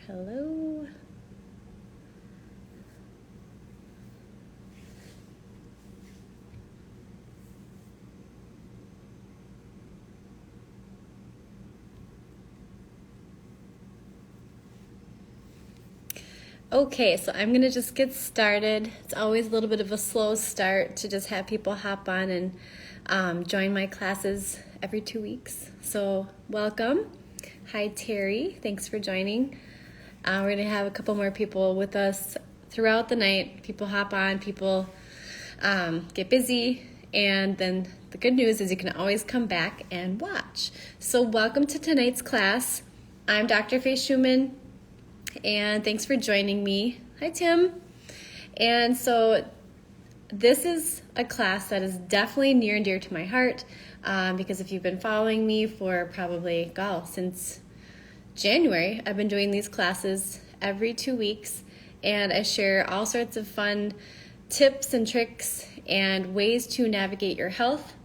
Hello. Okay, so I'm going to just get started. It's always a little bit of a slow start to just have people hop on and join my classes every 2 weeks. So welcome. Hi, Terry. Thanks for joining. We're going to have a couple more people with us throughout the night. People hop on, people get busy, and then the good news is you can always come back and watch. So welcome to tonight's class. I'm Dr. Faye Schumann. And thanks for joining me. Hi, Tim. And so this is a class that is definitely near and dear to my heart because if you've been following me for probably, since January, I've been doing these classes every 2 weeks, and I share all sorts of fun tips and tricks and ways to navigate your health.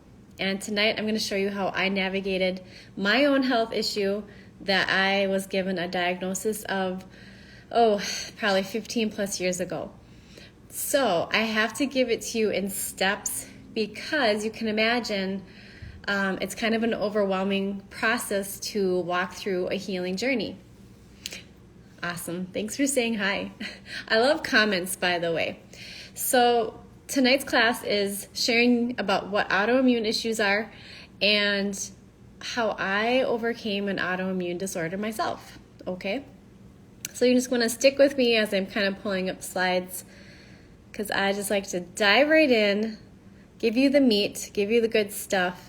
And tonight I'm going to show you how I navigated my own health issue that I was given a diagnosis of, probably 15 plus years ago. So I have to give it to you in steps because you can imagine it's kind of an overwhelming process to walk through a healing journey. Awesome. Thanks for saying hi. I love comments, by the way. So tonight's class is sharing about what autoimmune issues are and how I overcame an autoimmune disorder myself, okay? So you just want to stick with me as I'm kind of pulling up slides because I just like to dive right in, give you the meat, give you the good stuff.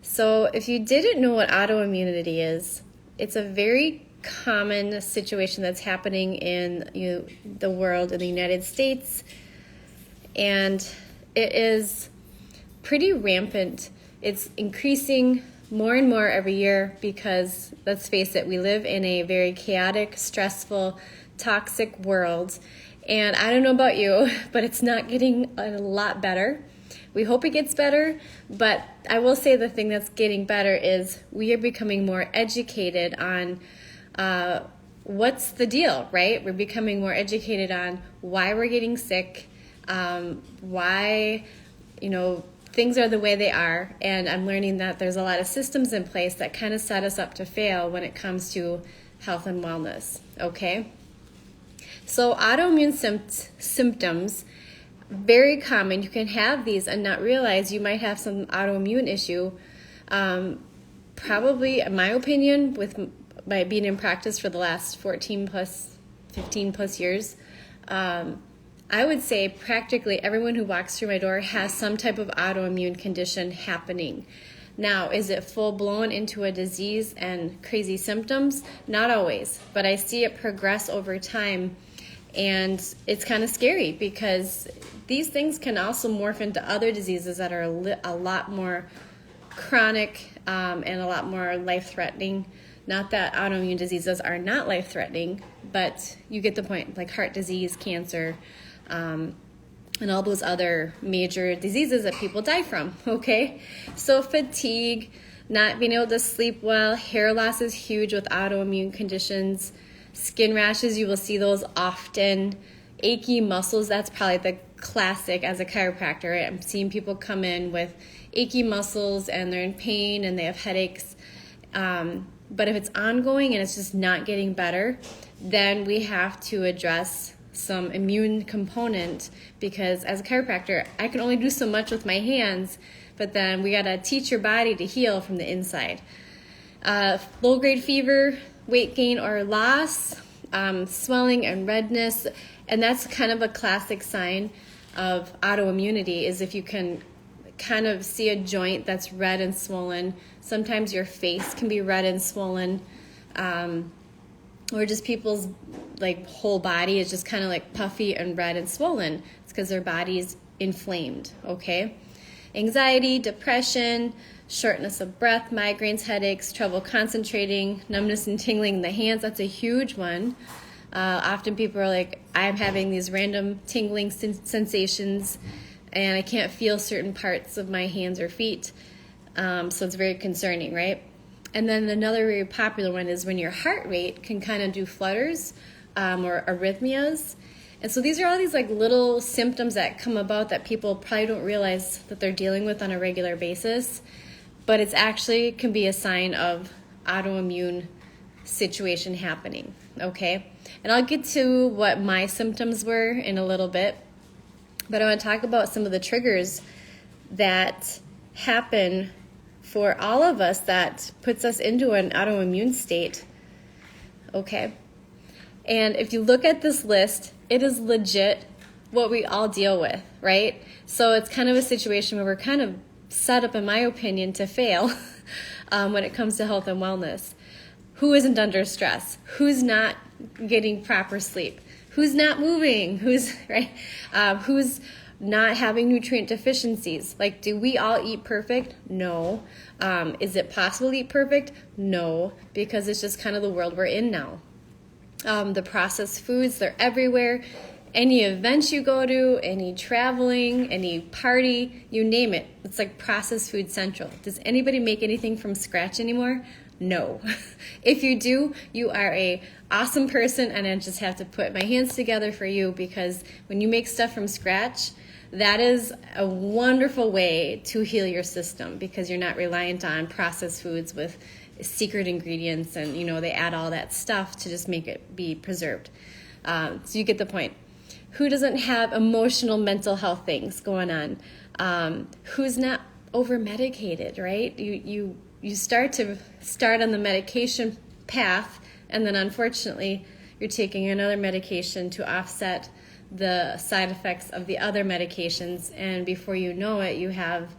So if you didn't know what autoimmunity is, it's a very common situation that's happening in the world, in the United States, and it is pretty rampant. It's increasing more and more every year because, let's face it, we live in a very chaotic, stressful, toxic world. And I don't know about you, but it's not getting a lot better. We hope it gets better, but I will say the thing that's getting better is we are becoming more educated on what's the deal, right? We're becoming more educated on why we're getting sick, why, things are the way they are, and I'm learning that there's a lot of systems in place that kind of set us up to fail when it comes to health and wellness, okay? So autoimmune symptoms, very common. You can have these and not realize you might have some autoimmune issue. Probably, in my opinion, by being in practice for the last 15 plus years, I would say practically everyone who walks through my door has some type of autoimmune condition happening. Now, is it full-blown into a disease and crazy symptoms? Not always, but I see it progress over time, and it's kind of scary because these things can also morph into other diseases that are a lot more chronic and a lot more life-threatening. Not that autoimmune diseases are not life-threatening, but you get the point, like heart disease, cancer, and all those other major diseases that people die from, okay? So fatigue, not being able to sleep well, hair loss is huge with autoimmune conditions, skin rashes, you will see those often, achy muscles, that's probably the classic as a chiropractor, right? I'm seeing people come in with achy muscles and they're in pain and they have headaches, but if it's ongoing and it's just not getting better, then we have to address some immune component because as a chiropractor, I can only do so much with my hands, but then we got to teach your body to heal from the inside. Low-grade fever, weight gain or loss, swelling and redness, and that's kind of a classic sign of autoimmunity is if you can kind of see a joint that's red and swollen. Sometimes your face can be red and swollen, or just people's whole body is just kind of like puffy and red and swollen. It's because their body's inflamed, okay? Anxiety, depression, shortness of breath, migraines, headaches, trouble concentrating, numbness and tingling in the hands, that's a huge one. Often people are like, I'm having these random tingling sensations and I can't feel certain parts of my hands or feet. So it's very concerning, right? And then another very popular one is when your heart rate can kind of do flutters or arrhythmias. And so these are all these like little symptoms that come about that people probably don't realize that they're dealing with on a regular basis, but it's actually can be a sign of autoimmune situation happening, okay? And I'll get to what my symptoms were in a little bit, but I want to talk about some of the triggers that happen for all of us that puts us into an autoimmune state, okay? And if you look at this list, it is legit what we all deal with, right? So it's kind of a situation where we're kind of set up, in my opinion, to fail when it comes to health and wellness. Who isn't under stress? Who's not getting proper sleep? Who's not moving? Who's right? Who's not having nutrient deficiencies? Like, do we all eat perfect? No. Is it possible to eat perfect? No, because it's just kind of the world we're in now. The processed foods, they're everywhere. Any events you go to, any traveling, any party, you name it. It's like processed food central. Does anybody make anything from scratch anymore? No. If you do, you are a awesome person, and I just have to put my hands together for you, because when you make stuff from scratch, that is a wonderful way to heal your system, because you're not reliant on processed foods with secret ingredients and, you know, they add all that stuff to just make it be preserved. So you get the point. Who doesn't have emotional, mental health things going on? Who's not over-medicated, right? You start on the medication path, and then unfortunately you're taking another medication to offset the side effects of the other medications, and before you know it, you have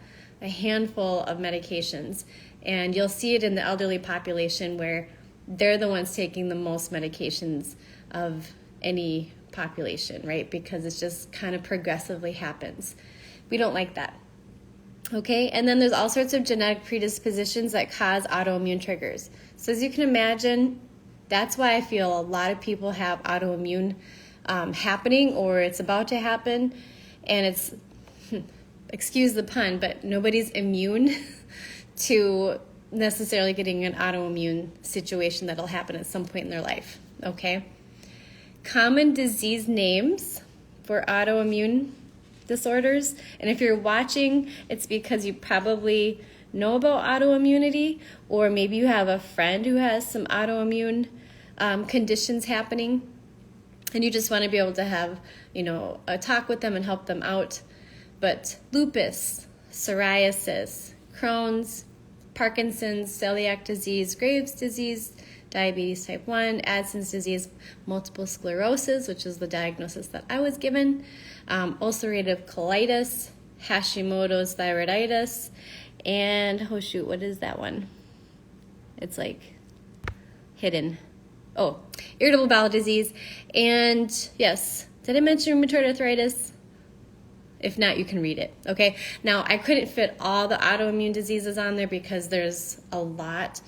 a handful of medications. And you'll see it in the elderly population, where they're the ones taking the most medications of any population, right? Because it just kind of progressively happens. We don't like that. Okay, and then there's all sorts of genetic predispositions that cause autoimmune triggers. So as you can imagine, that's why I feel a lot of people have autoimmune happening, or it's about to happen, and it's, excuse the pun, but nobody's immune to necessarily getting an autoimmune situation that'll happen at some point in their life, okay? Common disease names for autoimmune disorders, and if you're watching, it's because you probably know about autoimmunity, or maybe you have a friend who has some autoimmune conditions happening, and you just want to be able to have, you know, a talk with them and help them out. But lupus, psoriasis, Crohn's, Parkinson's, celiac disease, Graves' disease, diabetes type 1, Addison's disease, multiple sclerosis, which is the diagnosis that I was given, ulcerative colitis, Hashimoto's thyroiditis, and, oh shoot, what is that one? It's like hidden. Oh, irritable bowel disease, and yes, did I mention rheumatoid arthritis? If not, you can read it, okay? Now, I couldn't fit all the autoimmune diseases on there because there's a lot.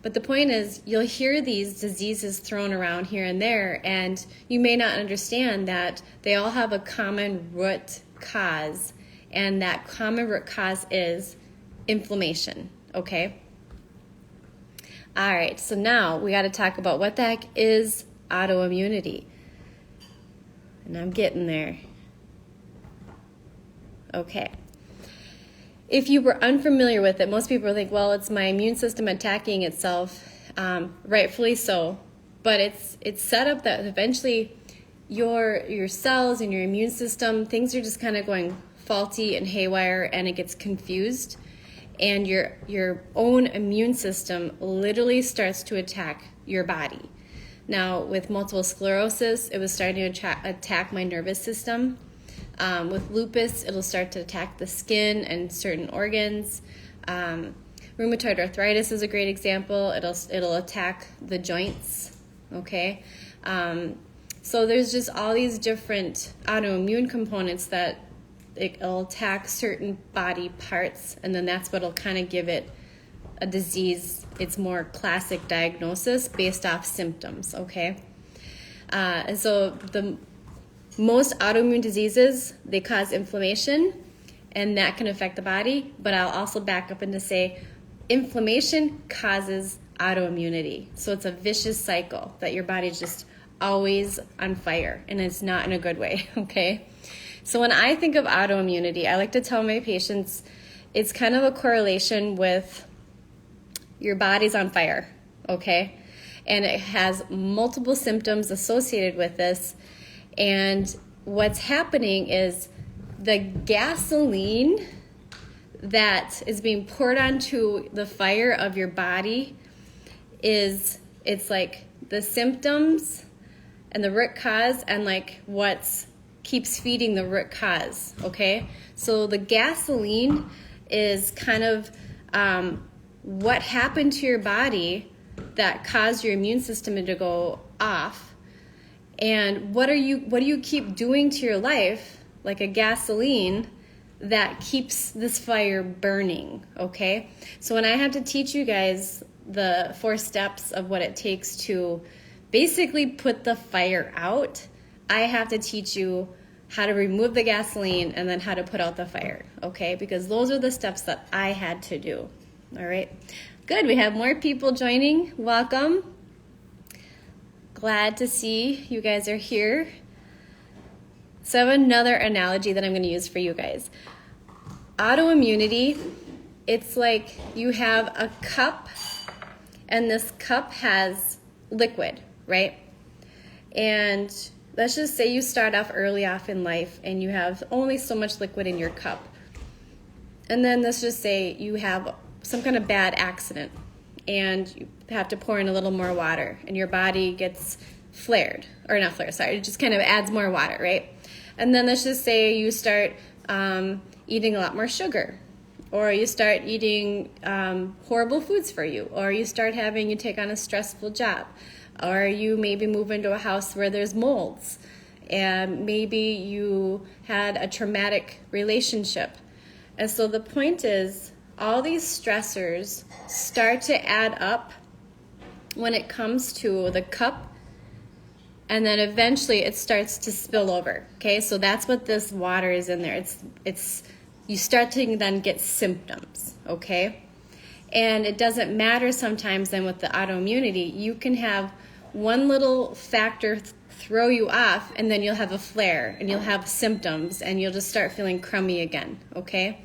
But the point is, you'll hear these diseases thrown around here and there, and you may not understand that they all have a common root cause, and that common root cause is inflammation, okay? All right, so now we got to talk about what the heck is autoimmunity. And I'm getting there. Okay. If you were unfamiliar with it, most people think, well, it's my immune system attacking itself, rightfully so. But it's set up that eventually your cells and your immune system, things are just kind of going faulty and haywire, and it gets confused. And your own immune system literally starts to attack your body. Now, with multiple sclerosis, it was starting to attack my nervous system. With lupus, it'll start to attack the skin and certain organs. Rheumatoid arthritis is a great example. It'll attack the joints, okay? So there's just all these different autoimmune components that it'll attack certain body parts, and then that's what'll kind of give it a disease. It's more classic diagnosis based off symptoms, okay? And so the most autoimmune diseases, they cause inflammation, and that can affect the body. But I'll also back up and to say inflammation causes autoimmunity. So it's a vicious cycle that your body's just always on fire, and it's not in a good way, okay? So when I think of autoimmunity, I like to tell my patients it's kind of a correlation with your body's on fire, okay? And it has multiple symptoms associated with this. And what's happening is the gasoline that is being poured onto the fire of your body it's like the symptoms and the root cause and like what's keeps feeding the root cause, okay? So the gasoline is kind of what happened to your body that caused your immune system to go off, and what do you keep doing to your life like a gasoline that keeps this fire burning, okay? So when I have to teach you guys the 4 steps of what it takes to basically put the fire out, I have to teach you how to remove the gasoline and then how to put out the fire, okay? Because those are the steps that I had to do, all right? Good, we have more people joining. Welcome. Glad to see you guys are here. So I have another analogy that I'm going to use for you guys. Autoimmunity, it's like you have a cup, and this cup has liquid, right? And let's just say you start off early off in life and you have only so much liquid in your cup. And then let's just say you have some kind of bad accident and you have to pour in a little more water and your body gets flared, or not flared, sorry, it just kind of adds more water, right? And then let's just say you start eating a lot more sugar, or you start eating horrible foods for you, or you take on a stressful job, or you maybe move into a house where there's molds, and maybe you had a traumatic relationship. And so the point is, all these stressors start to add up when it comes to the cup, and then eventually it starts to spill over, okay? So that's what this water is in there. It's you start to then get symptoms, okay? And it doesn't matter sometimes then with the autoimmunity, you can have one little factor throw you off, and then you'll have a flare, and you'll have symptoms, and you'll just start feeling crummy again, okay?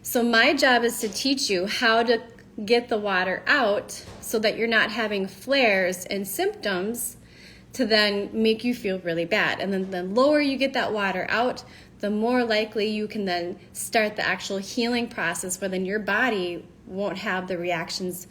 So my job is to teach you how to get the water out so that you're not having flares and symptoms to then make you feel really bad. And then the lower you get that water out, the more likely you can then start the actual healing process where then your body won't have the reactions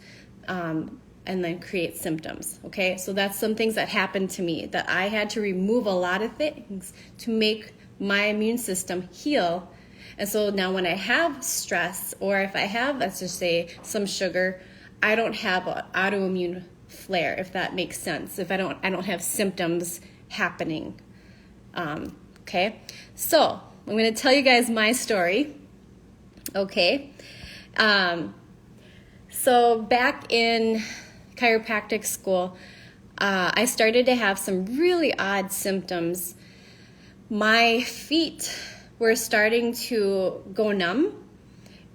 and then create symptoms, okay? So that's some things that happened to me, that I had to remove a lot of things to make my immune system heal. And so now when I have stress, or if I have, let's just say, some sugar, I don't have an autoimmune flare, if that makes sense. If I don't have symptoms happening. Okay, so I'm going to tell you guys my story. Okay, so back in chiropractic school, I started to have some really odd symptoms. My feet were starting to go numb,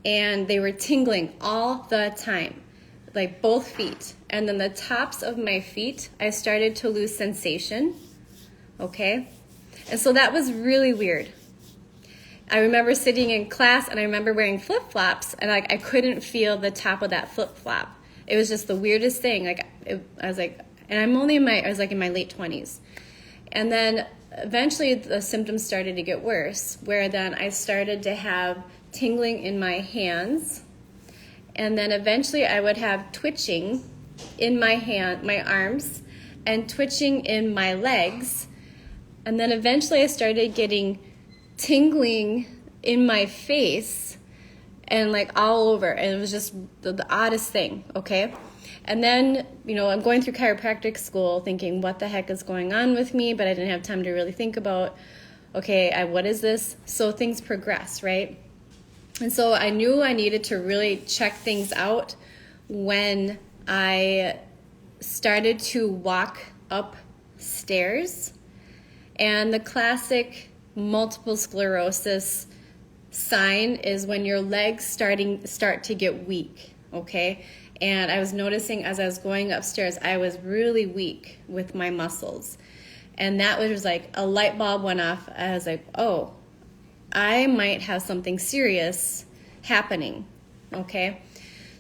and they were tingling all the time, like both feet. And then the tops of my feet, I started to lose sensation, okay? And so that was really weird. I remember sitting in class, and I remember wearing flip-flops, and I couldn't feel the top of that flip-flop. It was just the weirdest thing. I was like, and I was like in my late 20s. And then eventually the symptoms started to get worse, where then I started to have tingling in my hands, and then eventually I would have twitching in my arms, and twitching in my legs, and then eventually I started getting tingling in my face and like all over, and it was just the oddest thing, okay? And then, I'm going through chiropractic school thinking, what the heck is going on with me? But I didn't have time to really think about, okay, what is this? So things progress, right? And so I knew I needed to really check things out when I started to walk upstairs. And the classic multiple sclerosis sign is when your legs start to get weak, okay? And I was noticing as I was going upstairs, I was really weak with my muscles. And that was like a light bulb went off. I was like, oh, I might have something serious happening, okay?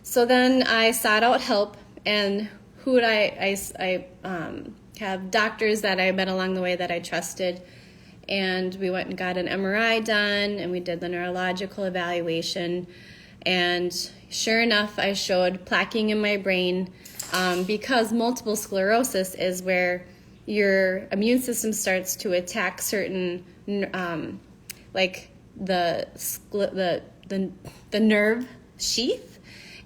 So then I sought out help, and who would I have doctors that I met along the way that I trusted, and we went and got an MRI done, and we did the neurological evaluation, and sure enough, I showed plaquing in my brain, because multiple sclerosis is where your immune system starts to attack certain, like the nerve sheath,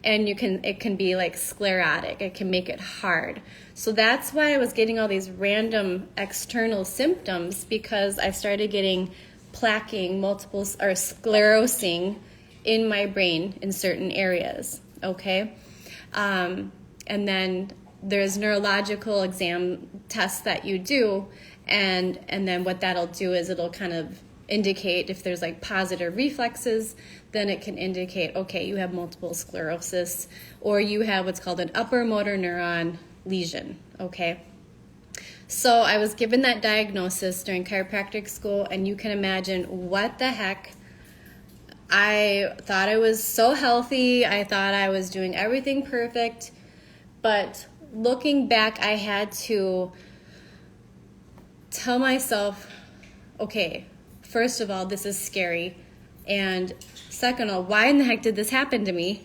and it can be like sclerotic. It can make it hard. So that's why I was getting all these random external symptoms, because I started getting plaquing, or sclerosing in my brain in certain areas, okay? And then there's neurological exam tests that you do, and then what that'll do is it'll kind of indicate if there's like positive reflexes, then it can indicate, okay, you have multiple sclerosis, or you have what's called an upper motor neuron lesion, okay? So I was given that diagnosis during chiropractic school, and you can imagine what the heck. I thought I was so healthy. I thought I was doing everything perfect, but looking back, I had to tell myself, okay, first of all, this is scary. And second of all, why in the heck did this happen to me?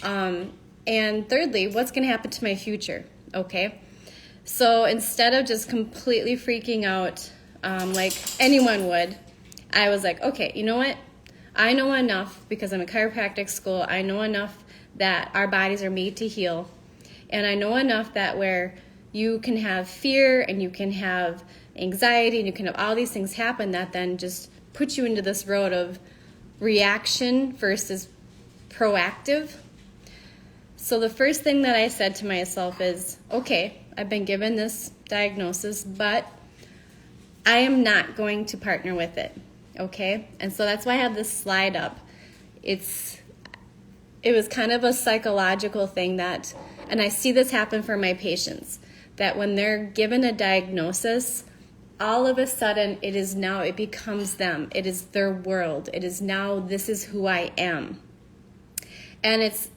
And thirdly, what's going to happen to my future? Okay. So instead of just completely freaking out, like anyone would, I was like, okay, you know what? I know enough, because I'm in chiropractic school. I know enough that our bodies are made to heal. And I know enough that where you can have fear and you can have anxiety and you can have all these things happen that then just put you into this road of reaction versus proactive. So the first thing that I said to myself is, okay, I've been given this diagnosis, but I am not going to partner with it, okay? And so that's why I have this slide up. It was kind of a psychological thing that, and I see this happen for my patients, that when they're given a diagnosis, all of a sudden it becomes them. It is their world. It is now, this is who I am. And it's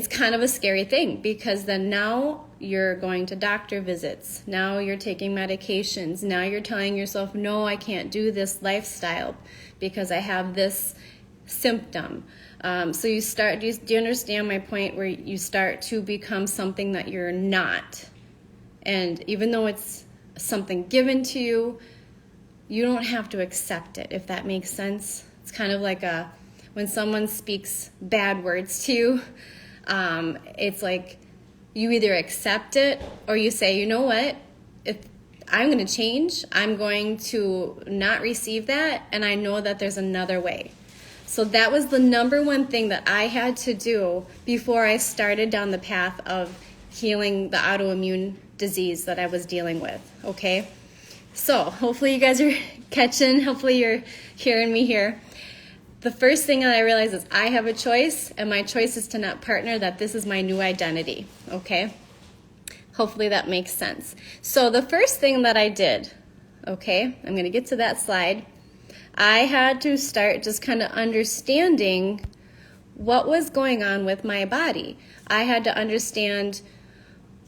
kind of a scary thing, because then now you're going to doctor visits. Now you're taking medications. Now you're telling yourself, no, I can't do this lifestyle because I have this symptom. So you start, do you understand my point, where you start to become something that you're not? And even though it's something given to you, you don't have to accept it, if that makes sense. It's kind of like when someone speaks bad words to you, it's like you either accept it or you say, you know what, if I'm going to change, I'm going to not receive that, and I know that there's another way. So that was the number one thing that I had to do before I started down the path of healing the autoimmune disease that I was dealing with, okay? So hopefully you guys are catching, hopefully you're hearing me here. The first thing that I realized is I have a choice, and my choice is to not partner, that this is my new identity, okay? Hopefully that makes sense. So the first thing that I did, okay, I'm going to get to that slide. I had to start just kind of understanding what was going on with my body. I had to understand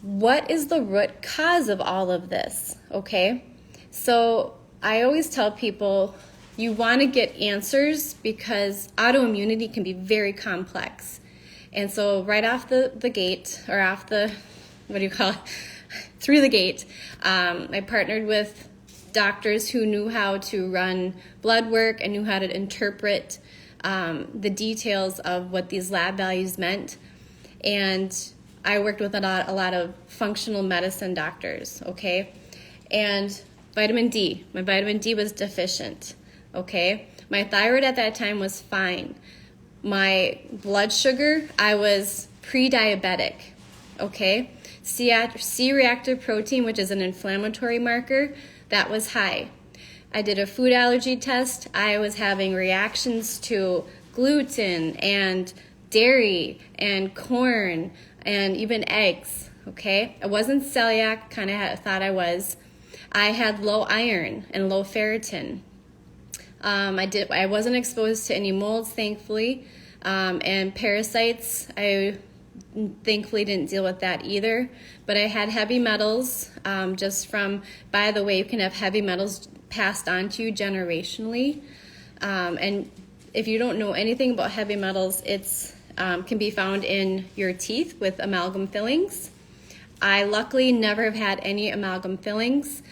what is the root cause of all of this, okay? So I always tell people, you want to get answers, because autoimmunity can be very complex. And so right off the gate, or off the, what do you call it, through the gate, I partnered with doctors who knew how to run blood work and knew how to interpret the details of what these lab values meant. And I worked with a lot of functional medicine doctors, okay? And vitamin D, my vitamin D was deficient, okay? My thyroid at that time was fine. My blood sugar, I was pre-diabetic, okay? C-REACTIve protein, which is an inflammatory marker, that was high. I did a food allergy test. I was having reactions to gluten and dairy and corn and even eggs, okay? I wasn't celiac, kind of thought I was. I had low iron and low ferritin. I wasn't exposed to any molds, thankfully, and parasites. I thankfully didn't deal with that either. But I had heavy metals, just from, by the way, you can have heavy metals passed on to you generationally. And if you don't know anything about heavy metals, it's can be found in your teeth with amalgam fillings. I luckily never have had any amalgam fillings.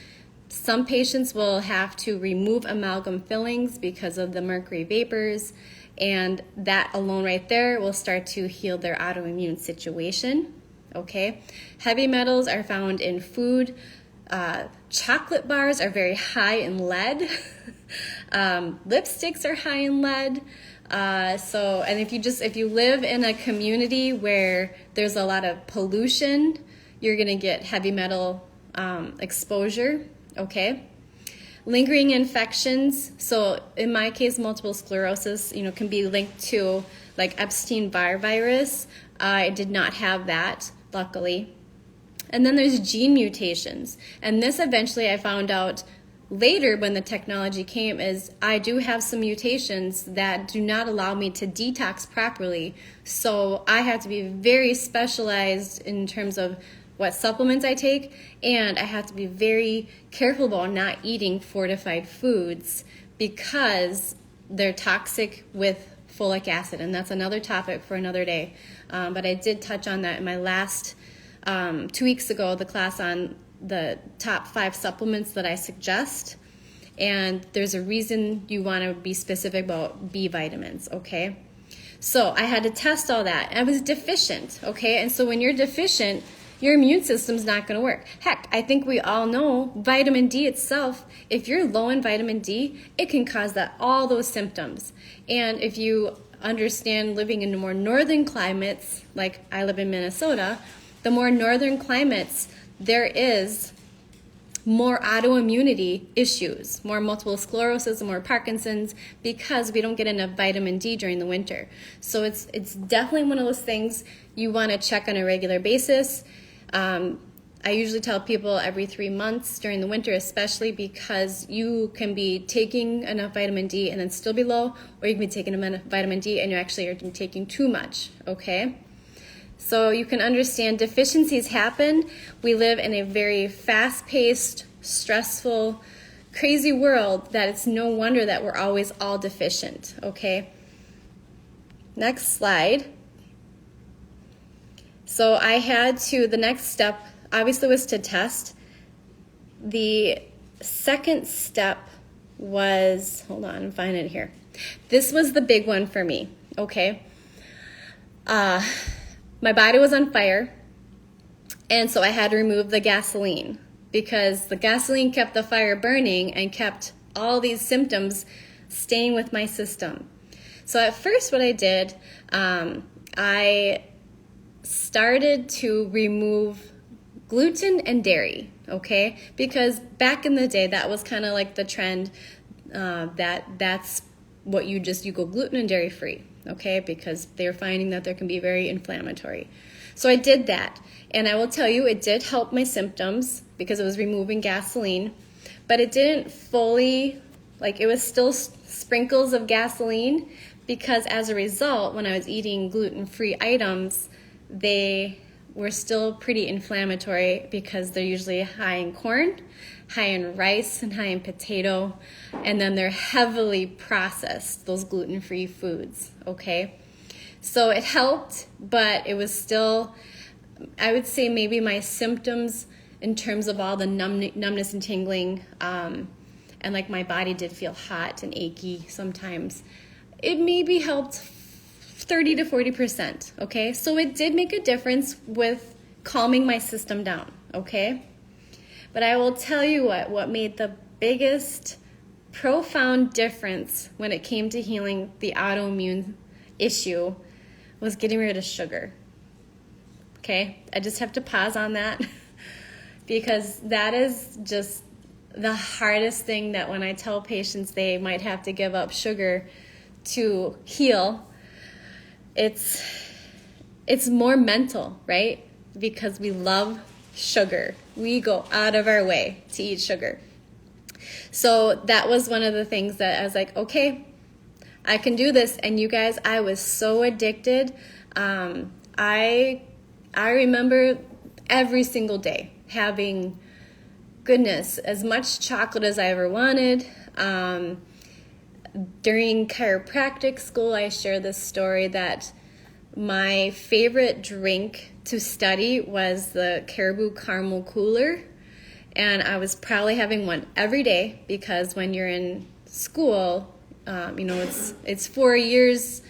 Some patients will have to remove amalgam fillings because of the mercury vapors, and that alone right there will start to heal their autoimmune situation, okay? Heavy metals are found in food. Chocolate bars are very high in lead. Lipsticks are high in lead. And if you live in a community where there's a lot of pollution, you're gonna get heavy metal exposure, okay? Lingering infections, so in my case, multiple sclerosis, can be linked to like Epstein-Barr virus. I did not have that, luckily. And then there's gene mutations. And this eventually I found out later when the technology came is I do have some mutations that do not allow me to detox properly. So I have to be very specialized in terms of what supplements I take, and I have to be very careful about not eating fortified foods because they're toxic with folic acid, and that's another topic for another day. But I did touch on that in my last 2 weeks ago, the class on the top 5 supplements that I suggest. And there's a reason you want to be specific about B vitamins, okay? So I had to test all that. I was deficient, okay? And so when you're deficient, your immune system's not going to work. Heck, I think we all know vitamin D itself, if you're low in vitamin D, it can cause all those symptoms. And if you understand living in more northern climates, like I live in Minnesota, the more northern climates, there is more autoimmunity issues, more multiple sclerosis, more Parkinson's, because we don't get enough vitamin D during the winter. So it's definitely one of those things you want to check on a regular basis. I usually tell people every 3 months during the winter, especially because you can be taking enough vitamin D and then still be low, or you can be taking enough vitamin D and you actually are taking too much, okay? So you can understand deficiencies happen. We live in a very fast-paced, stressful, crazy world that it's no wonder that we're always all deficient, okay? Next slide. So the next step obviously was to test. The second step was, hold on, I'm finding it here. This was the big one for me, okay? My body was on fire, and so I had to remove the gasoline because the gasoline kept the fire burning and kept all these symptoms staying with my system. So at first what I did, I started to remove gluten and dairy, okay? Because back in the day, that was kind of like the trend, that's what you go gluten and dairy free, okay? Because they're finding that there can be very inflammatory. So I did that, and I will tell you it did help my symptoms because it was removing gasoline, but it didn't fully, it was still sprinkles of gasoline, because as a result, when I was eating gluten-free items, they were still pretty inflammatory because they're usually high in corn, high in rice, and high in potato, and then they're heavily processed, those gluten-free foods, okay? So it helped, but it was still, I would say maybe my symptoms in terms of all the numbness and tingling, and my body did feel hot and achy sometimes, it maybe helped 30 to 40%, okay? So it did make a difference with calming my system down, okay? But I will tell you what made the biggest profound difference when it came to healing the autoimmune issue was getting rid of sugar, okay? I just have to pause on that because that is just the hardest thing, that when I tell patients they might have to give up sugar to heal, it's more mental, right? Because we love sugar. We go out of our way to eat sugar. So that was one of the things that I was like, okay, I can do this. And you guys, I was so addicted. I remember every single day having, goodness, as much chocolate as I ever wanted. During chiropractic school, I shared this story that my favorite drink to study was the Caribou Caramel Cooler. And I was probably having one every day because when you're in school, it's 4 years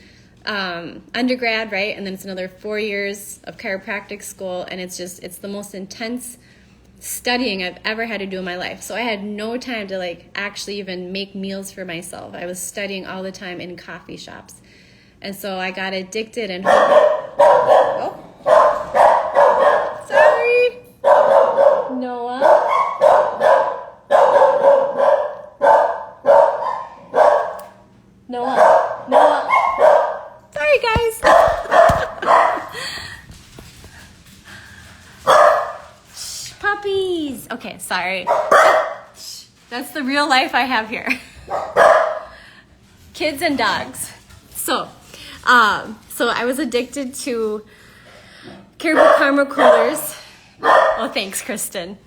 undergrad, right? And then it's another 4 years of chiropractic school. And it's the most intense studying I've ever had to do in my life. So I had no time to actually even make meals for myself. I was studying all the time in coffee shops. And so I got addicted and sorry. Noah. Sorry, guys. Shh, puppies. Okay, sorry. Shh, that's the real life I have here. Kids and dogs. So I was addicted to Caribou Caramel Coolers. Oh, thanks, Kristen.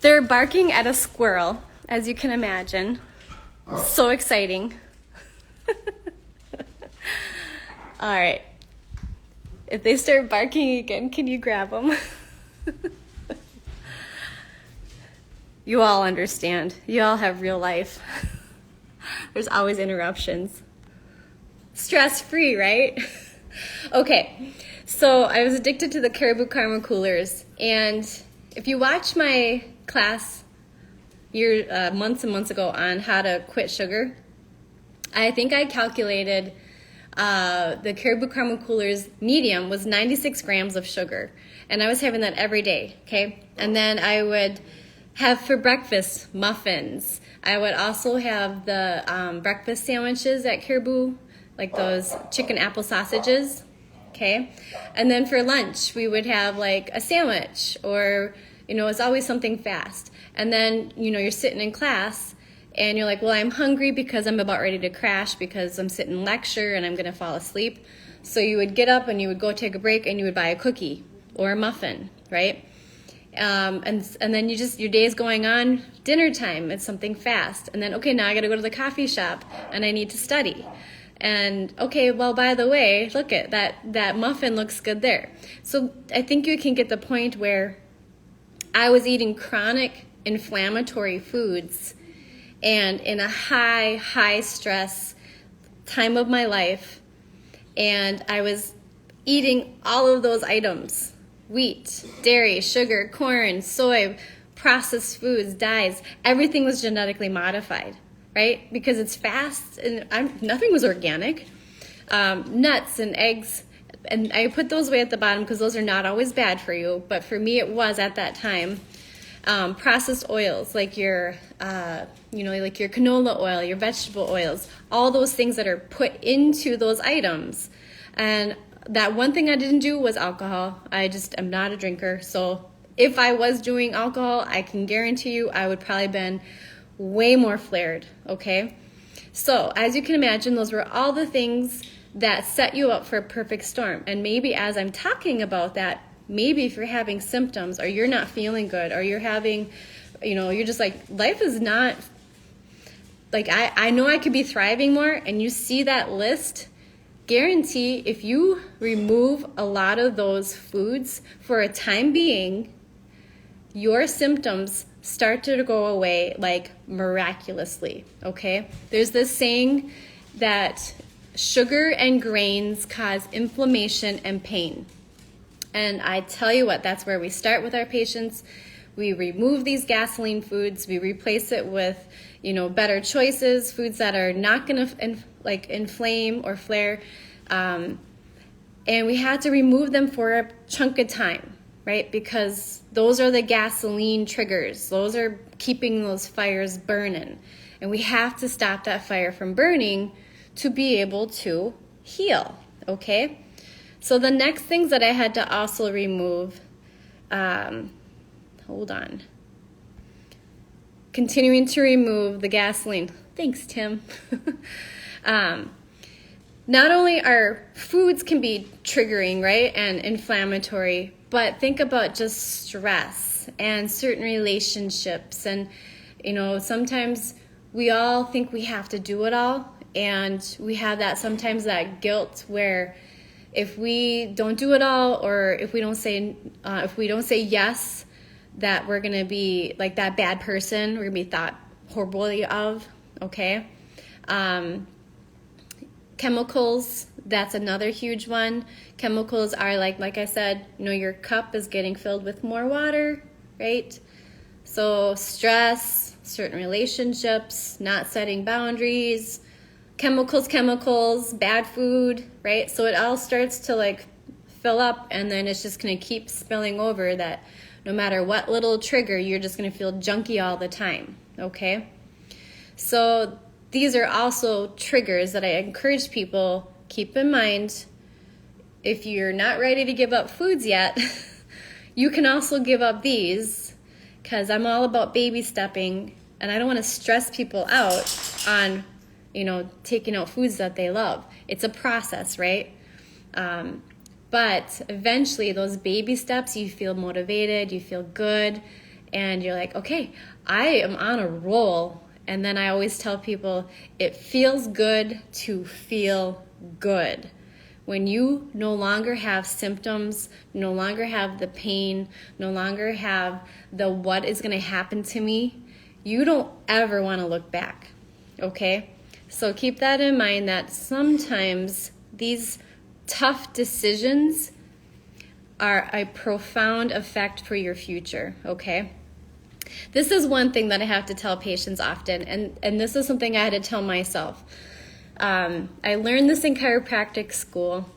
They're barking at a squirrel, as you can imagine. So exciting. All right. If they start barking again, can you grab them? You all understand. You all have real life. There's always interruptions. Stress-free, right? Okay. So I was addicted to the Caribou Caramel Coolers. And if you watch my class months and months ago on how to quit sugar, I think I calculated the Caribou Caramel Coolers medium was 96 grams of sugar. And I was having that every day, okay? And then I would have for breakfast muffins. I would also have the breakfast sandwiches at Caribou, like those chicken apple sausages, okay? And then for lunch, we would have like a sandwich or, it's always something fast. And then, you're sitting in class and you're like, well, I'm hungry because I'm about ready to crash because I'm sitting in lecture and I'm going to fall asleep. So you would get up and you would go take a break and you would buy a cookie or a muffin, right? And then your day's going on, dinner time, it's something fast. And then, okay, now I got to go to the coffee shop and I need to study. And okay, well, by the way, look at that muffin looks good there. So I think you can get the point where I was eating chronic inflammatory foods and in a high stress time of my life. And I was eating all of those items: wheat, dairy, sugar, corn, soy, processed foods, dyes. Everything was genetically modified, right? Because it's fast and nothing was organic. Nuts and eggs, and I put those way at the bottom because those are not always bad for you, but for me it was at that time. Processed oils like your canola oil, your vegetable oils, all those things that are put into those items. And that one thing I didn't do was alcohol. I'm not a drinker. So if I was doing alcohol, I can guarantee you I would probably been way more flared, okay? So as you can imagine, those were all the things that set you up for a perfect storm. And maybe as I'm talking about that, maybe if you're having symptoms or you're not feeling good or you're having, you're just like, life is not, like, I know I could be thriving more, and you see that list, guarantee if you remove a lot of those foods for a time being, your symptoms start to go away like miraculously, okay? There's this saying that sugar and grains cause inflammation and pain. And I tell you what, that's where we start with our patients. We remove these gasoline foods. We replace it with, better choices, foods that are not going to inflame or flare. And we had to remove them for a chunk of time, right? Because those are the gasoline triggers. Those are keeping those fires burning. And we have to stop that fire from burning to be able to heal, okay? So the next things that I had to also remove, hold on. Continuing to remove the gasoline. Thanks, Tim. Not only our foods can be triggering, right, and inflammatory, but think about just stress and certain relationships. And, you know, sometimes we all think we have to do it all, and we have that sometimes that guilt where if we don't do it all, or if we don't say yes, that we're gonna be like that bad person. We're gonna be thought horribly of. Okay. Chemicals, that's another huge one. Chemicals are like I said, you know, your cup is getting filled with more water, right? So stress, certain relationships, not setting boundaries, chemicals, bad food, right? So it all starts to like fill up, and then it's just going to keep spilling over, that no matter what little trigger, you're just going to feel junky all the time, okay? So these are also triggers that I encourage people, keep in mind. If you're not ready to give up foods yet, you can also give up these, because I'm all about baby stepping, and I don't want to stress people out on, you know, taking out foods that they love. It's a process, right? But eventually those baby steps, you feel motivated, you feel good, and you're like, okay, I am on a roll. And then I always tell people, it feels good to feel good. When you no longer have symptoms, no longer have the pain, no longer have the what is going to happen to me, you don't ever want to look back, okay? So keep that in mind, that sometimes these tough decisions are a profound effect for your future, okay? This is one thing that I have to tell patients often, and this is something I had to tell myself. I learned this in chiropractic school.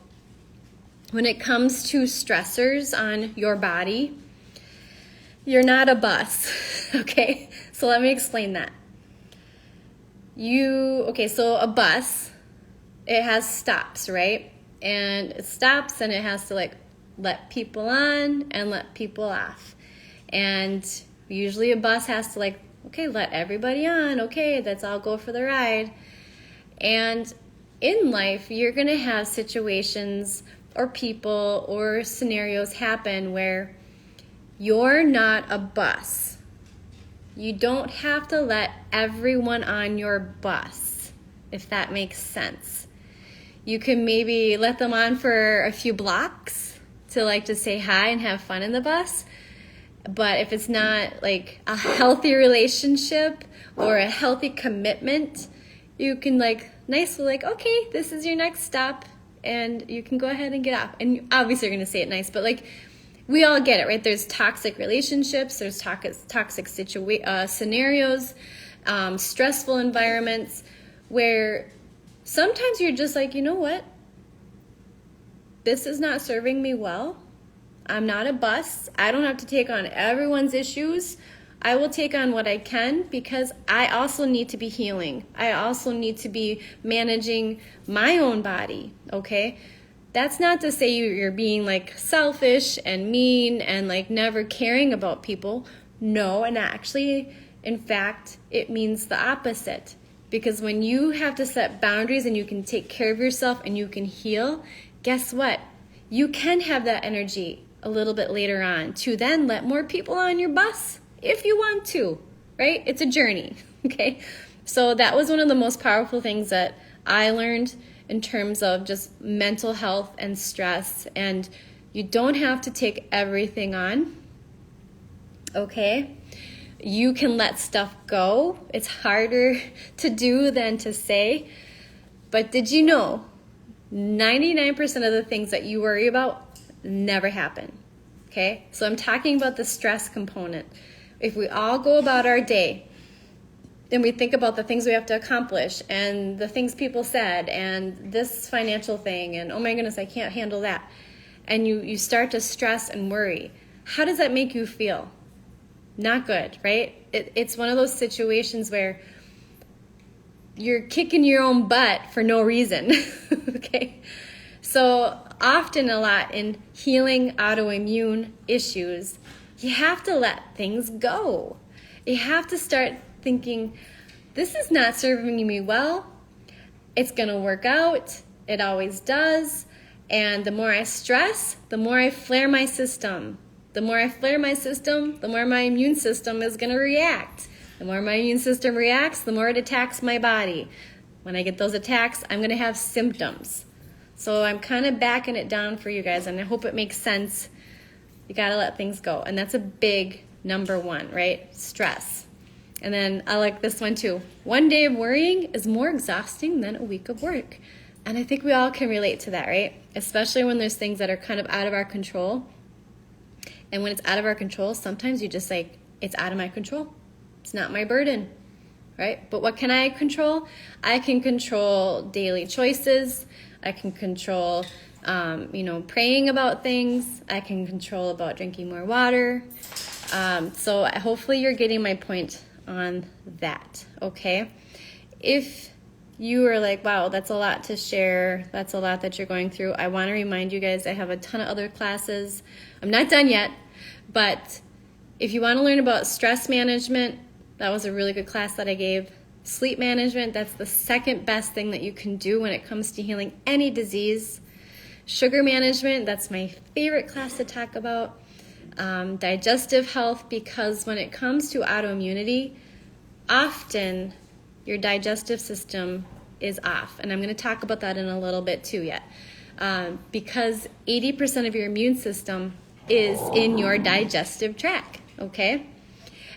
When it comes to stressors on your body, you're not a bus, okay? So let me explain that. So a bus, it has stops, right? And it stops and it has to like let people on and let people off. And usually a bus has to like, okay, let everybody on. Okay, let's all go for the ride. And in life, you're going to have situations or people or scenarios happen where you're not a bus. You don't have to let everyone on your bus, if that makes sense. You can maybe let them on for a few blocks to like to say hi and have fun in the bus. But if it's not like a healthy relationship or a healthy commitment, you can like nicely like, okay, this is your next stop, and you can go ahead and get off. And obviously you're going to say it nice, but like we all get it, right? There's toxic relationships, there's toxic scenarios, stressful environments where sometimes you're just like, you know what? This is not serving me well. I'm not a bus. I don't have to take on everyone's issues. I will take on what I can, because I also need to be healing. I also need to be managing my own body, okay? That's not to say you're being like selfish and mean and like never caring about people. No, and actually, in fact, it means the opposite. Because when you have to set boundaries and you can take care of yourself and you can heal, guess what? You can have that energy a little bit later on to then let more people on your bus if you want to, right? It's a journey, okay? So that was one of the most powerful things that I learned in terms of just mental health and stress. And you don't have to take everything on, okay? You can let stuff go. It's harder to do than to say. But did you know 99% of the things that you worry about never happen, okay? So I'm talking about the stress component. If we all go about our day and we think about the things we have to accomplish and the things people said and this financial thing and, oh my goodness, I can't handle that, and you start to stress and worry, how does that make you feel? Not good, right? It's one of those situations where you're kicking your own butt for no reason. Okay? So often a lot in healing autoimmune issues, you have to let things go. You have to start thinking, this is not serving me well. It's going to work out. It always does. And the more I stress, the more I flare my system. The more I flare my system, the more my immune system is going to react. The more my immune system reacts, the more it attacks my body. When I get those attacks, I'm going to have symptoms. So I'm kind of backing it down for you guys, and I hope it makes sense. You got to let things go. And that's a big number one, right? Stress. And then I like this one too. One day of worrying is more exhausting than a week of work. And I think we all can relate to that, right? Especially when there's things that are kind of out of our control. And when it's out of our control, sometimes you just like, it's out of my control. It's not my burden, right? But what can I control? I can control daily choices. I can control, praying about things. I can control about drinking more water. So hopefully you're getting my point on that, okay? If you are like, wow, that's a lot to share, that's a lot that you're going through, I want to remind you guys I have a ton of other classes. I'm not done yet, but if you want to learn about stress management, that was a really good class that I gave. Sleep management, that's the second best thing that you can do when it comes to healing any disease. Sugar management, that's my favorite class to talk about. Digestive health, because when it comes to autoimmunity, often your digestive system is off. And I'm going to talk about that in a little bit too yet. Because 80% of your immune system is in your digestive tract, okay?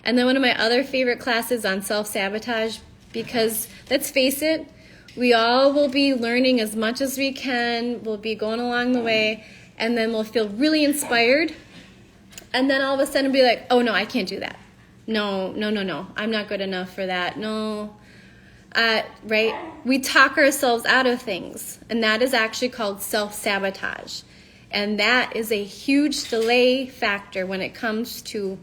And then one of my other favorite classes on self-sabotage, because let's face it, we all will be learning as much as we can, we'll be going along the way, and then we'll feel really inspired, and then all of a sudden be like, oh no, I can't do that. No, I'm not good enough for that. No, right? We talk ourselves out of things, and that is actually called self-sabotage. And that is a huge delay factor when it comes to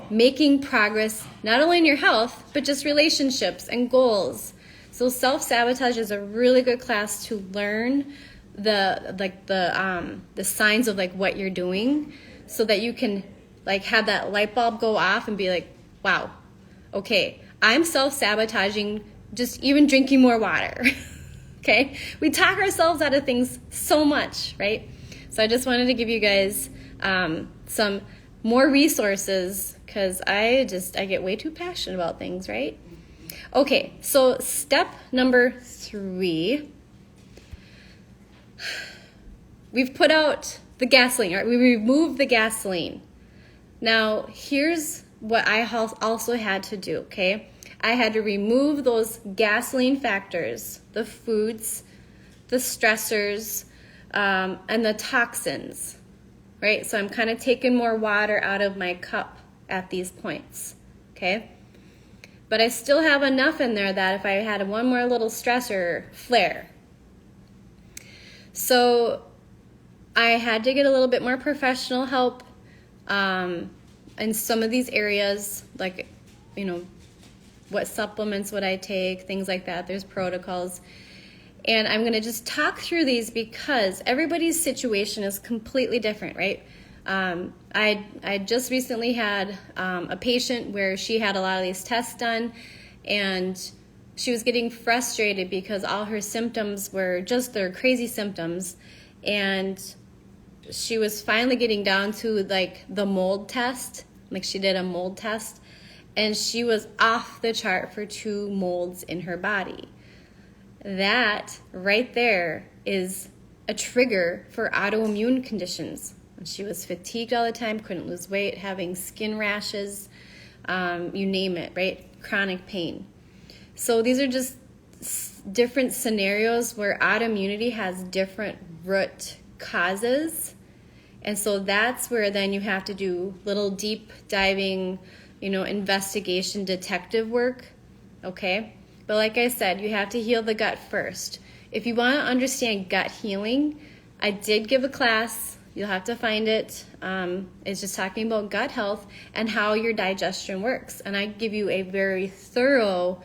making progress, not only in your health, but just relationships and goals. So self-sabotage is a really good class to learn the signs of like what you're doing, so that you can like have that light bulb go off and be like, wow, okay, I'm self-sabotaging just even drinking more water. Okay? We talk ourselves out of things so much, right? So I just wanted to give you guys some more resources, because I get way too passionate about things, right? Okay, so step number 3. We've put out the gasoline, right? We removed the gasoline. Now, here's what I also had to do, okay? I had to remove those gasoline factors, the foods, the stressors, and the toxins, right? So I'm kind of taking more water out of my cup at these points, okay? But I still have enough in there that if I had one more little stressor flare. So I had to get a little bit more professional help in some of these areas, like, what supplements would I take, things like that. There's protocols. And I'm going to just talk through these because everybody's situation is completely different, right? I just recently had a patient where she had a lot of these tests done, and she was getting frustrated because all her symptoms were just their crazy symptoms. And she was finally getting down to like the mold test, like she did a mold test, and she was off the chart for 2 molds in her body. That right there is a trigger for autoimmune conditions. She was fatigued all the time, couldn't lose weight, having skin rashes, you name it, right? Chronic pain. So these are just different scenarios where autoimmunity has different root causes. And so that's where then you have to do little deep diving, investigation, detective work, okay? But like I said, you have to heal the gut first. If you want to understand gut healing, I did give a class. You'll have to find it. It's just talking about gut health and how your digestion works. And I give you a very thorough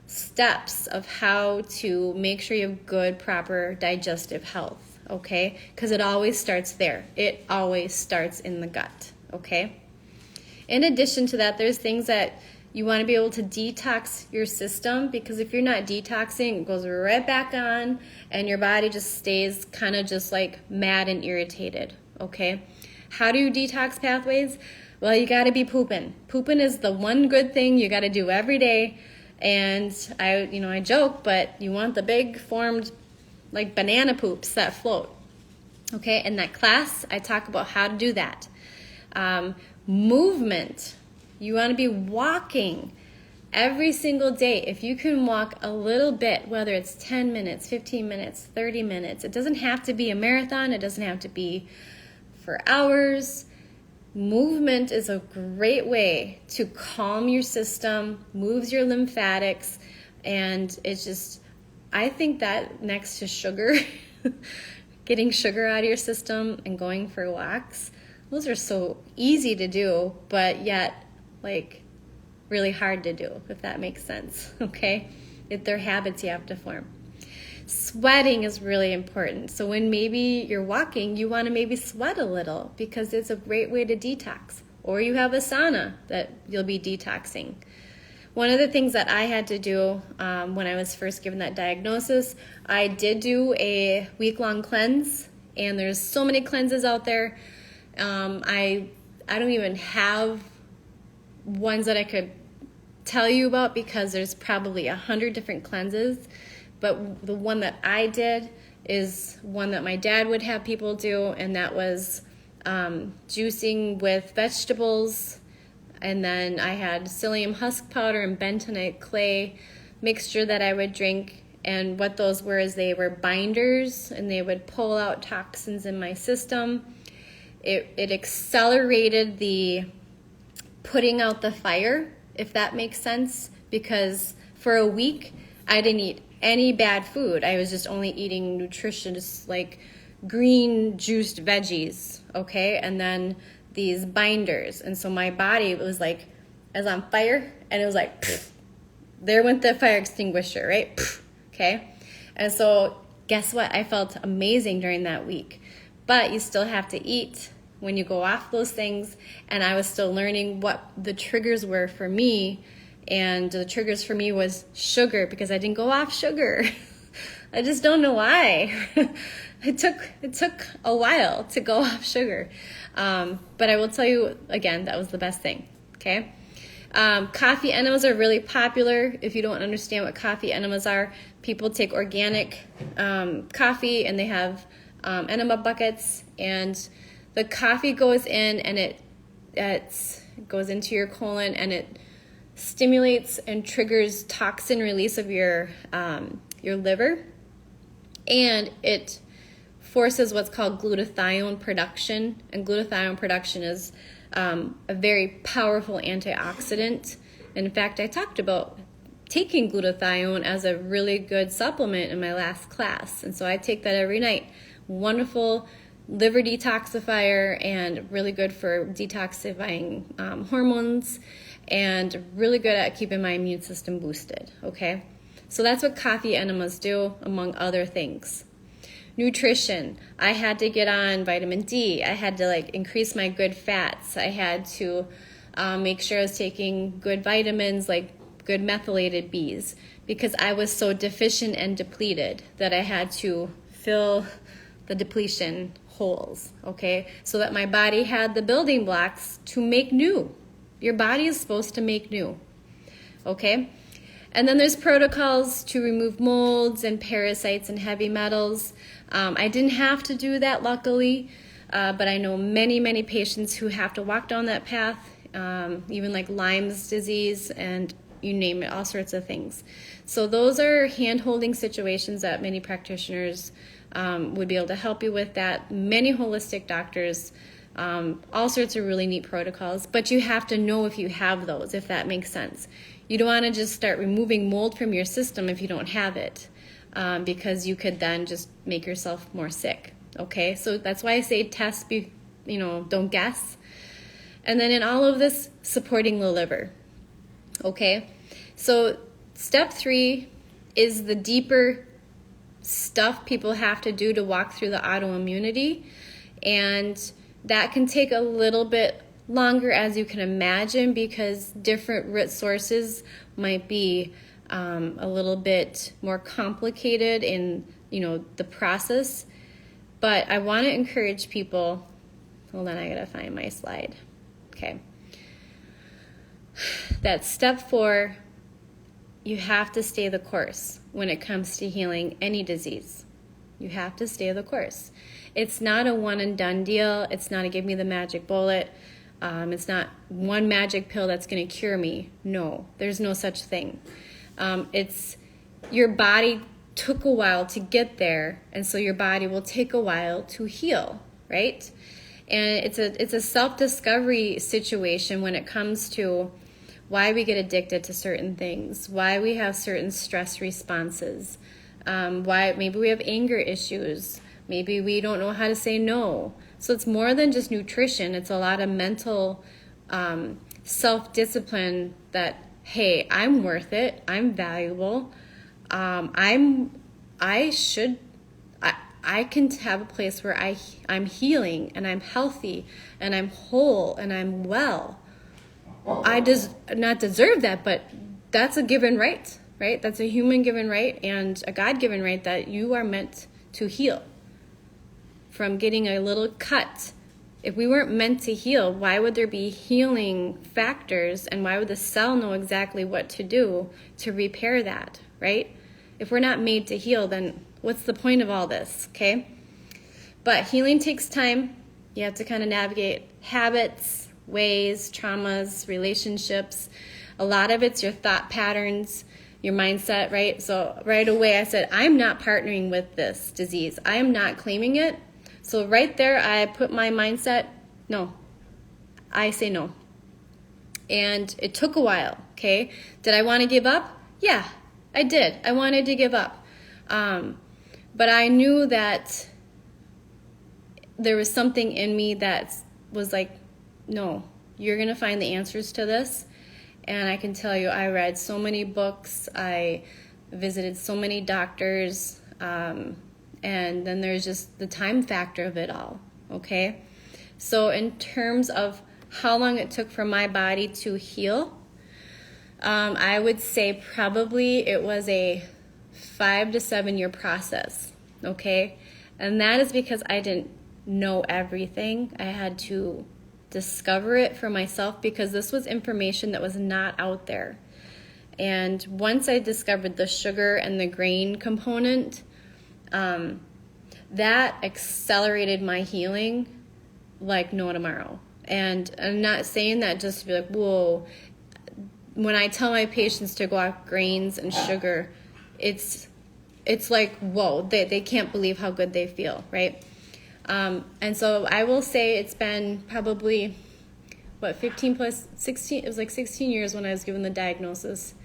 steps of how to make sure you have good, proper digestive health, okay? Because it always starts there. It always starts in the gut, okay? In addition to that, there's things that you want to be able to detox your system, because if you're not detoxing, it goes right back on and your body just stays kind of just like mad and irritated, okay? How do you detox pathways? Well, you got to be pooping. Pooping is the one good thing you got to do every day. And I joke, but you want the big formed like banana poops that float. Okay, in that class, I talk about how to do that. Movement. You want to be walking every single day. If you can walk a little bit, whether it's 10 minutes, 15 minutes, 30 minutes, it doesn't have to be a marathon. It doesn't have to be for hours. Movement is a great way to calm your system, moves your lymphatics, and it's just, I think that next to sugar, getting sugar out of your system and going for walks, those are so easy to do, but yet like really hard to do, if that makes sense, okay? They're habits you have to form. Sweating is really important. So when maybe you're walking, you want to maybe sweat a little because it's a great way to detox. Or you have a sauna that you'll be detoxing. One of the things that I had to do when I was first given that diagnosis, I did do a week-long cleanse, and there's so many cleanses out there. I don't even have ones that I could tell you about because there's probably 100 different cleanses. But the one that I did is one that my dad would have people do, and that was juicing with vegetables. And then I had psyllium husk powder and bentonite clay mixture that I would drink. And what those were is they were binders, and they would pull out toxins in my system. It accelerated the putting out the fire, if that makes sense, because for a week I didn't eat any bad food. I was just only eating nutritious, like green juiced veggies, okay? And then these binders. And so my body was like, I was on fire, and it was like, pfft, there went the fire extinguisher, right? Pfft, okay? And so guess what? I felt amazing during that week. But you still have to eat when you go off those things. And I was still learning what the triggers were for me. And the triggers for me was sugar, because I didn't go off sugar. I just don't know why. It took a while to go off sugar. But I will tell you, again, that was the best thing, okay? Coffee enemas are really popular. If you don't understand what coffee enemas are, people take organic coffee, and they have enema buckets, and the coffee goes in, and it goes into your colon, and it stimulates and triggers toxin release of your liver, and it forces what's called glutathione production. And glutathione production is a very powerful antioxidant. And in fact, I talked about taking glutathione as a really good supplement in my last class, and so I take that every night. Wonderful liver detoxifier, and really good for detoxifying hormones, and really good at keeping my immune system boosted, okay? So that's what coffee enemas do, among other things. Nutrition. I had to get on vitamin D. I had to increase my good fats. I had to make sure I was taking good vitamins, like good methylated Bs, because I was so deficient and depleted that I had to fill the depletion holes, okay? So that my body had the building blocks to make new. Your body is supposed to make new, okay? And then there's protocols to remove molds and parasites and heavy metals. I didn't have to do that, luckily, but I know many, many patients who have to walk down that path, even like Lyme's disease, and you name it, all sorts of things. So those are hand-holding situations that many practitioners would be able to help you with that. Many holistic doctors, all sorts of really neat protocols, but you have to know if you have those, if that makes sense. You don't want to just start removing mold from your system if you don't have it, because you could then just make yourself more sick, okay? So that's why I say test, don't guess. And then in all of this, supporting the liver, okay? So Step 3 is the deeper stuff people have to do to walk through the autoimmunity, and that can take a little bit longer, as you can imagine, because different root sources might be a little bit more complicated in the process. But I want to encourage people. Hold on, I gotta find my slide. Okay, that's step 4. You have to stay the course when it comes to healing any disease. You have to stay the course. It's not a one and done deal. It's not a give me the magic bullet. It's not one magic pill that's going to cure me. No, there's no such thing. It's your body took a while to get there, and so your body will take a while to heal, right? And it's a self-discovery situation when it comes to why we get addicted to certain things, why we have certain stress responses, why maybe we have anger issues, maybe we don't know how to say no. So it's more than just nutrition. It's a lot of mental self-discipline that, hey, I'm worth it, I'm valuable, I can have a place where I'm healing and I'm healthy and I'm whole and I'm well. I not deserve that, but that's a given right? That's a human given right and a God-given right that you are meant to heal. From getting a little cut. If we weren't meant to heal, why would there be healing factors, and why would the cell know exactly what to do to repair that, right? If we're not made to heal, then what's the point of all this, okay? But healing takes time. You have to kind of navigate habits, ways, traumas, relationships. A lot of it's your thought patterns, your mindset, right? So right away I said, I'm not partnering with this disease. I am not claiming it. So right there I put my mindset, no. I say no. And it took a while, okay? Did I want to give up? Yeah, I did. I wanted to give up. But I knew that there was something in me that was like, no, you're going to find the answers to this. And I can tell you, I read so many books. I visited so many doctors. And then there's just the time factor of it all, okay? So in terms of how long it took for my body to heal, I would say probably it was a 5 to 7 year process, okay? And that is because I didn't know everything. I had to discover it for myself because this was information that was not out there. And once I discovered the sugar and the grain component, that accelerated my healing like no tomorrow. And I'm not saying that just to be like, whoa. When I tell my patients to go off grains and sugar, it's like, whoa, they can't believe how good they feel, right? And so I will say it's been probably, 15 plus 16, it was like 16 years when I was given the diagnosis.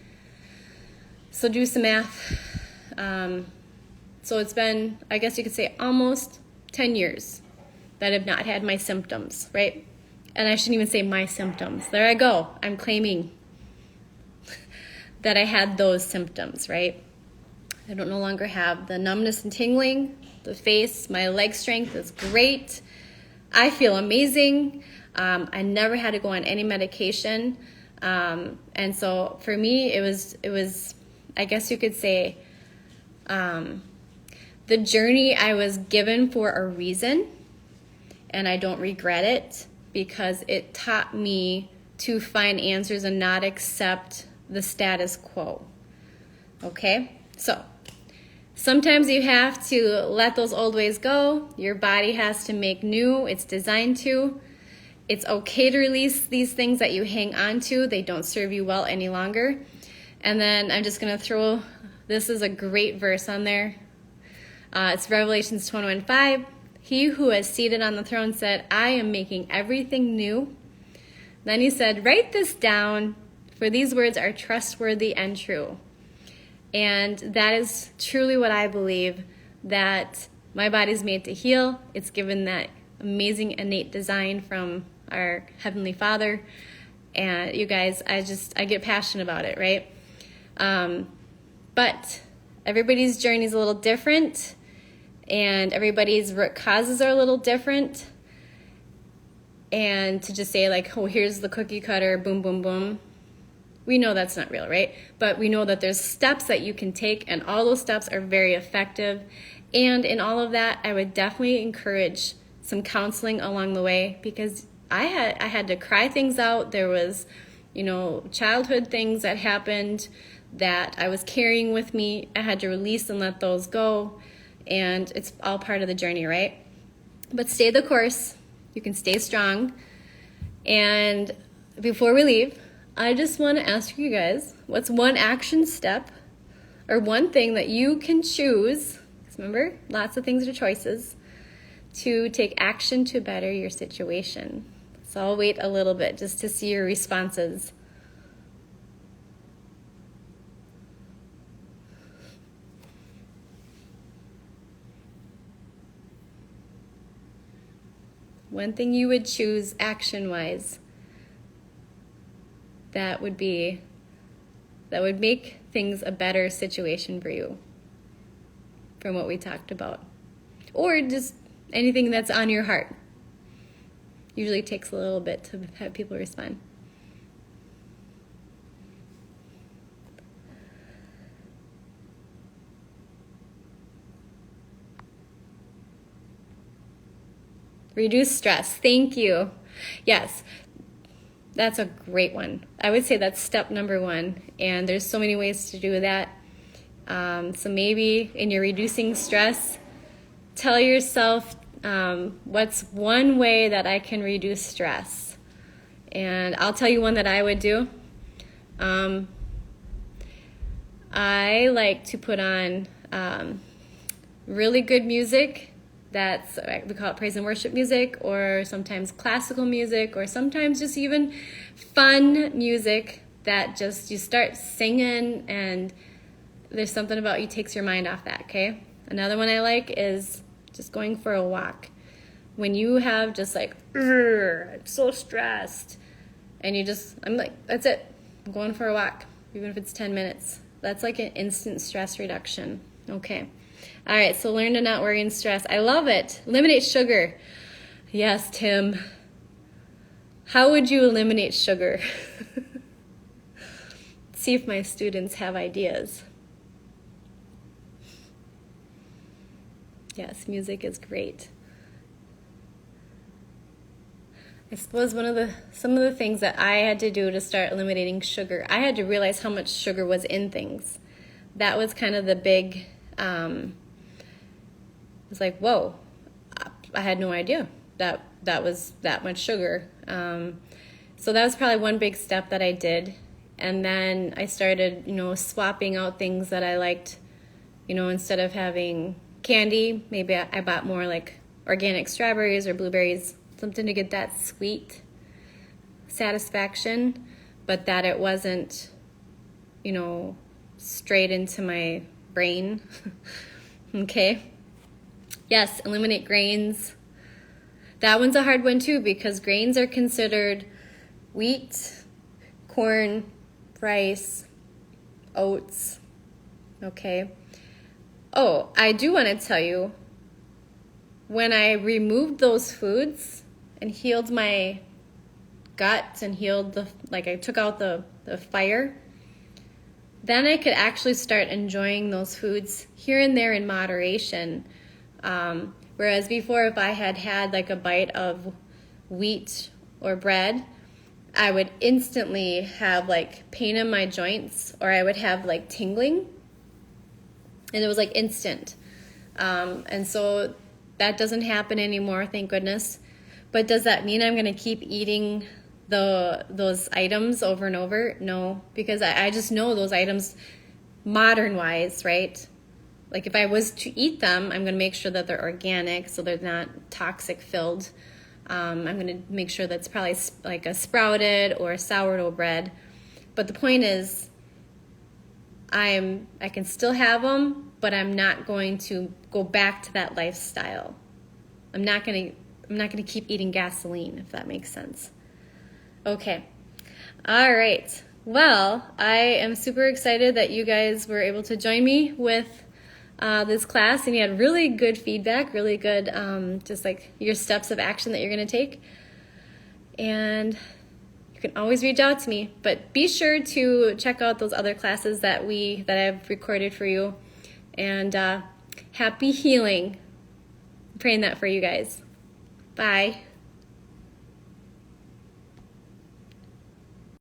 So do some math. So it's been, I guess you could say, almost 10 years that I've not had my symptoms, right? And I shouldn't even say my symptoms. There I go. I'm claiming that I had those symptoms, right? I don't no longer have the numbness and tingling, the face, my leg strength is great. I feel amazing. I never had to go on any medication. And so for me, it was, I guess you could say, the journey I was given for a reason, and I don't regret it because it taught me to find answers and not accept the status quo. Okay? So sometimes you have to let those old ways go. Your body has to make new. It's designed to. It's okay to release these things that you hang on to. They don't serve you well any longer. And then I'm just going to throw, this is a great verse on there. It's Revelations 21:5. He who is seated on the throne said, I am making everything new. Then he said, write this down, for these words are trustworthy and true. And that is truly what I believe, that my body's made to heal. It's given that amazing innate design from our Heavenly Father. And you guys, I get passionate about it, right? But everybody's journey is a little different, and everybody's root causes are a little different. And to just say like, oh, here's the cookie cutter, boom, boom, boom. We know that's not real, right? But we know that there's steps that you can take, and all those steps are very effective. And in all of that, I would definitely encourage some counseling along the way, because I had to cry things out. There was, childhood things that happened that I was carrying with me. I had to release and let those go. And it's all part of the journey, right? But stay the course. You can stay strong. And before we leave, I just want to ask you guys, what's one action step or one thing that you can choose? Because remember, lots of things are choices, to take action to better your situation. So I'll wait a little bit just to see your responses. One thing you would choose action-wise that would make things a better situation for you from what we talked about. Or just anything that's on your heart. Usually takes a little bit to have people respond. Reduce stress. Thank you. Yes, that's a great one. I would say that's step number one. And there's so many ways to do that. So maybe in your reducing stress, tell yourself, what's one way that I can reduce stress? And I'll tell you one that I would do. I like to put on really good music. We call it praise and worship music, or sometimes classical music, or sometimes just even fun music that just you start singing, and there's something about you takes your mind off that, okay? Another one I like is just going for a walk. When you have just like, I'm so stressed, and I'm like, that's it. I'm going for a walk, even if it's 10 minutes. That's like an instant stress reduction, okay? All right, so learn to not worry and stress. I love it. Eliminate sugar. Yes, Tim. How would you eliminate sugar? See if my students have ideas. Yes, music is great. I suppose some of the things that I had to do to start eliminating sugar, I had to realize how much sugar was in things. That was kind of the big, it was like, whoa, I had no idea that was that much sugar. So that was probably one big step that I did. And then I started, swapping out things that I liked, instead of having candy, maybe I bought more like organic strawberries or blueberries, something to get that sweet satisfaction, but that it wasn't, straight into my brain. Okay. Yes, eliminate grains. That one's a hard one too, because grains are considered wheat, corn, rice, oats. Okay. Oh, I do want to tell you, when I removed those foods and healed my gut and I took out the fire, then I could actually start enjoying those foods here and there in moderation. Whereas before, if I had like a bite of wheat or bread, I would instantly have like pain in my joints, or I would have like tingling, and it was like instant. And so that doesn't happen anymore, thank goodness. But does that mean I'm going to keep eating those items over and over? No, because I just know those items modern-wise, right? Like if I was to eat them, I'm going to make sure that they're organic, so they're not toxic filled. I'm going to make sure that's probably like a sprouted or a sourdough bread. But the point is, I can still have them, but I'm not going to go back to that lifestyle. I'm not going to keep eating gasoline, if that makes sense. Okay. All right. Well, I am super excited that you guys were able to join me with this class, and you had really good feedback, really good, just like your steps of action that you're going to take. And you can always reach out to me, but be sure to check out those other classes that I've recorded for you. And happy healing. I'm praying that for you guys. Bye.